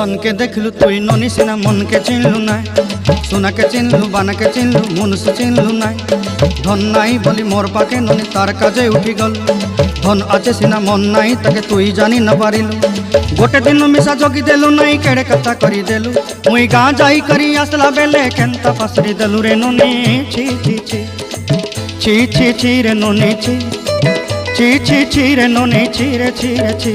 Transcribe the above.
ধনকে দেখলু তুই ননি সিনা মনকে চিনলু নাই, সোনাকে চিনলু বানাকে চিনলু মনুষ্য চিনলু নাই। ধন নাই বলি মোর পাকে ননি তার কাজে উঠি গল, ধন আছে সিনা মন নাই তাকে তুই জানি না পারিলু। গোটে দিন মিশা জগি দেলু নাই কেড়ে কথা করি দেলু, মুই গাঁ যাই করি আসলা বেলে কেনতা পাসরি দেলু রে ননি। ছি ছি ছি ছি ছি ছি রে ননি ছি ছি ছি ছি রে ননি ছি রে ছি রে ছি।